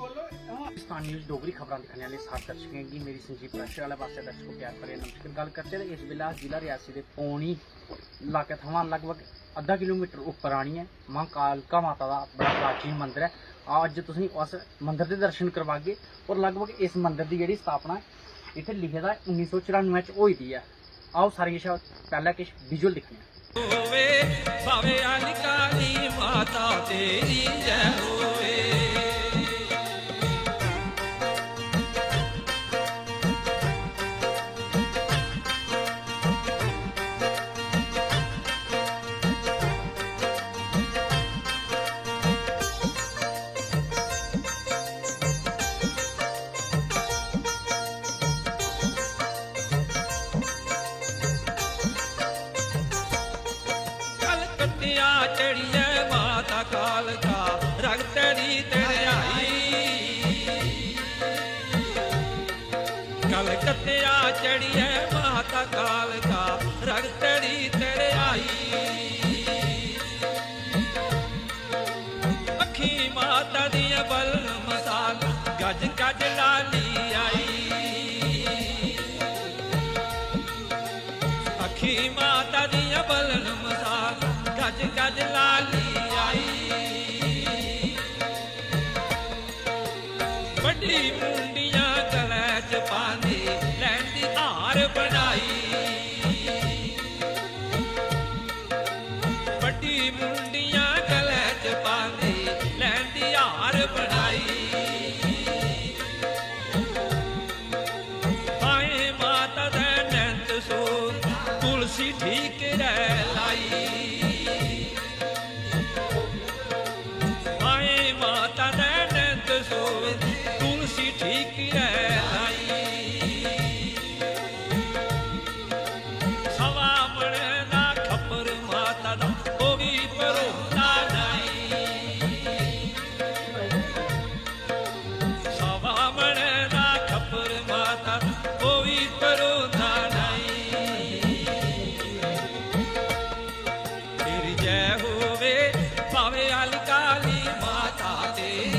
Pakistan news Dogri खबर दिखाने वाले साथ दर्शकों की मेरी संजीव प्रेशर वाले पास दर्शकों प्यार करें नमस्कार। गल करते हैं इस वेला जिला रियासी के पौनी इलाके थमां लगभग आधा किलोमीटर उपर आनी है मां कालका माता का बड़ा प्राचीन मंदिर है। अज तुसीं उस मंदिर के दर्शन करवागे और लगभग इस मंदिर की जी स्थापना इतने लिखे दा 1994 च होई दी है। आओ सारे किश पहले किश विजुअल दिखने चढ़िए माता कालका रग तेरी तेरियाई कलकत्तिया चढ़िए माता कालका रग तेरी तेरियाई अखी माता दिया बल मसाल गज गज लाली आई अखी माता दिया बल मसाल गज गज लाली आई बड़ी मुंडियां गले च पांदी लैंदी हार बनाई बड़ी मुंडियां गले च पांदी लैंदी हार बनाई आए माता दे नैंत सो तुलसी ठीक रह लाई तुलसी ठीक लाई सवा मणे दा खपर माता दा ओ भी भरोसा नहीं सवा मणे दा खपर माता ओ भी भरोसा नहीं तेरी जय होवे भावे अल काली माता तेरी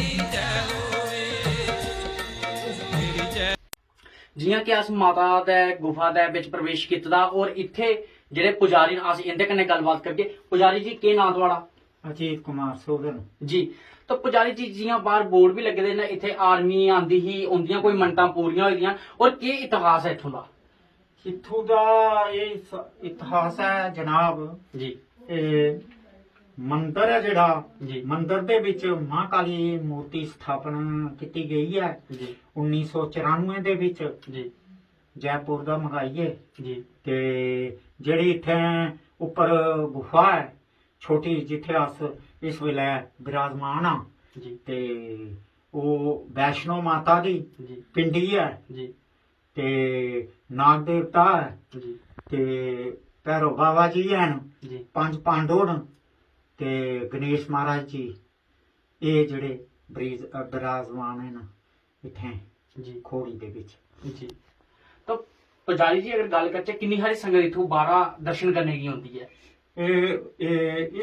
जियां कि अस माता दे गुफा दे विच प्रवेश कीता और इत्थे जेडे पुजारी अस इंदे कन्नै गलबात करगे। पुजारी जी के नाम थुआड़ा? अजीत कुमार सोगन जी। तो पुजारी जी जियां बाहर बोर्ड भी लगे दे ने इत्थे आर्मी आंदी ही उंदियां कोई मनतां पूरियां होई दियां और के इतिहास है इत्थों दा? इत्थों दा इतिहास है जनाब जी मंदिर है जेड़ा जी मंदिर दे विच मां काली मूर्ति स्थापना की गई है जी 1994 दे विच जी जयपुर दा मंगाइए जी ते जेड़ी इत्थे उपर गुफा है छोटी जिथे अस इस वेले विराजमान हाँ जी ते ओ वैष्णो माता दी जी पिंडी है जी ते नाग देवता है जी ते भैरो बाबा जी हैं जी 5 पांडव न ते गणेश महाराज जी ये जेड़े विराजमान है ना इत्थे जी खोड़ी दे विच जी। तो पुजारी जी अगर गल करचे किन्नी हारी संगत इत्थों बाहर दर्शन करने की होंदी है?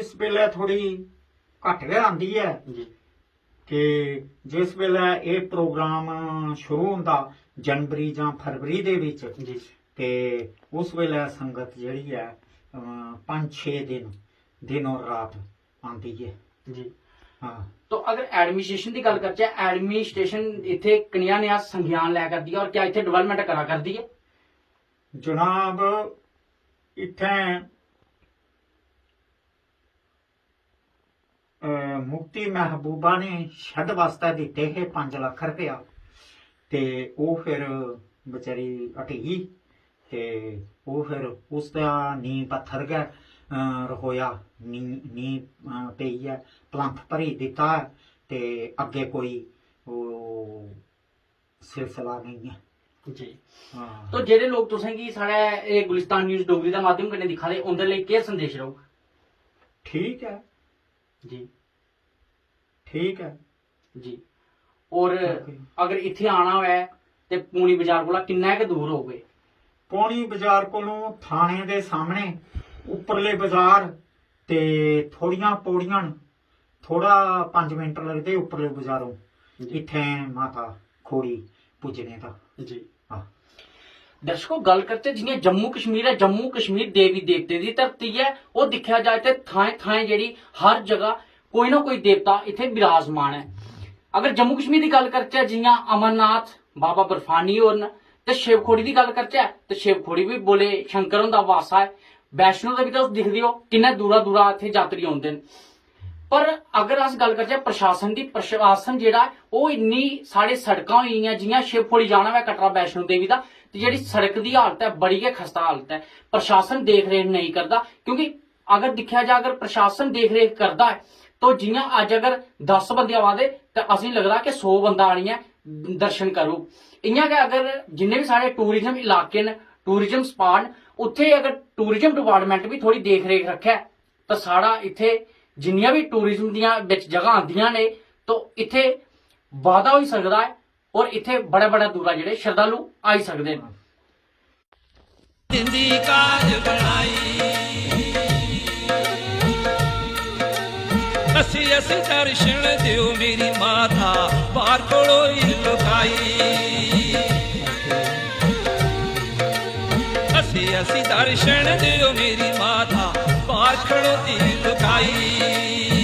इस वेले थोड़ी घट गै आंदी है जी कि जिस वेले ये प्रोग्राम शुरू होंदा जनवरी जां फरवरी दे विच जी ते उस वेले संगत जेड़ी है 5-6 दिन और रात आंदी है जी। हाँ। तो अगर एडमिनिस्ट्रेशन की गल करचे एडमिनिस्ट्रेशन इत्थे कनिया ने संज्ञान लै करदी है और क्या इत्थे डेवलपमेंट करा करदी है? जनाब इत्थे मुफ्ती महबूबा ने शद वास्ते दिते है 5 लाख रुपया ते वो फिर बेचारी हटी ते वो फिर उसका नींह पत्थर गै रहोया नींह पई है प्लंथ भरी दिता है ते अगे कोई सिलसिला नहीं है जी। हाँ। तो जेडे लोग तुसेंगी साढ़े गुलिस्तान न्यूज़ डोगरी दा माध्यम कन्नै दिखा दे उंदे लेई केह् संदेश रहूग? ठीक है जी ठीक है जी। और अगर इत्थे आना होए ते पूनी बाजार कोला किन्ना क दूर होगे? पौनी बाजार कोलों थाने दे सामने उपरले बाजार ते थोड़ियां पौड़ियां थोड़ा 5 मिनट लगते उपरले बाजारों ਇੱਥੇ ਮਾਤਾ ਖੋੜੀ ਪੁੱਜਣੇ ਦਾ। ਜੀ ਹਾਂ। ਦਰਸ਼ਕੋ ਗੱਲ ਕਰਤੇ ਜਿਵੇਂ ਜੰਮੂ ਕਸ਼ਮੀਰ ਹੈ, ਜੰਮੂ ਕਸ਼ਮੀਰ ਦੇवी देवते ਦੀ ਧਰਤੀ ਹੈ। ਉਹ ਦੇਖਿਆ ਜਾਏ ਤੇ ਥਾਂ ਥਾਂ ਜਿਹੜੀ ਹਰ ਜਗ੍ਹਾ ਕੋਈ ਨਾ ਕੋਈ ਦੇਵਤਾ ਇੱਥੇ ਵਿਰਾਜਮਾਨ ਹੈ। अगर जम्मू कश्मीर की गल करचे जियां अमरनाथ बाबा बर्फानी होर न ते शिवखोड़ी की गल करचे ते शिवखोड़ी भी बोले शंकर हुंदा वासा है। वैष्णो देवी तुस दिखदे हो किन्ने दूरा दूरा इत्थे यात्री आउंदे न। पर अगर अस गल करचे प्रशासन की, प्रशासन जेहड़ा वो इन्नी साढ़े सड़कां होई गेइयां जियां शिवखोड़ी जाना होवे कटरा वैष्णो देवी दा ते जेहड़ी सड़क की हालत है बड़ी गै खस्ता हालत है। प्रशासन देख रेख नहीं करता, क्योंकि अगर दिखेआ जाए अगर प्रशासन देख रेख करता है तो जियां अज अगर 10 बंदे आवा दे तो असें लगदा कि 100 बंदा आनी है दर्शन करो। इयां गै अगर जिन्ने भी साढ़े टूरिज्म इलाके न, टूरिज्म स्पॉट न, उत्थे अगर टूरिज्म डिपार्टमेंट भी थोड़ी देख रेख रखे तो साढ़ा इत्थे जिन्नियां भी टूरिज्म दियां बिच जगह आंदियां ने तो इत्थे वाधा होई सकदा है और इत्थे बड़े बड़े दूरा जेहड़े श्रद्धालु आई सकदे न। जिंदी काज बनाई असी असी दर्शन दियो मेरी माता बार कोलो ही लुकाई। असी असी दर्शन दियो मेरी माता बार खड़ो ही लुकाई।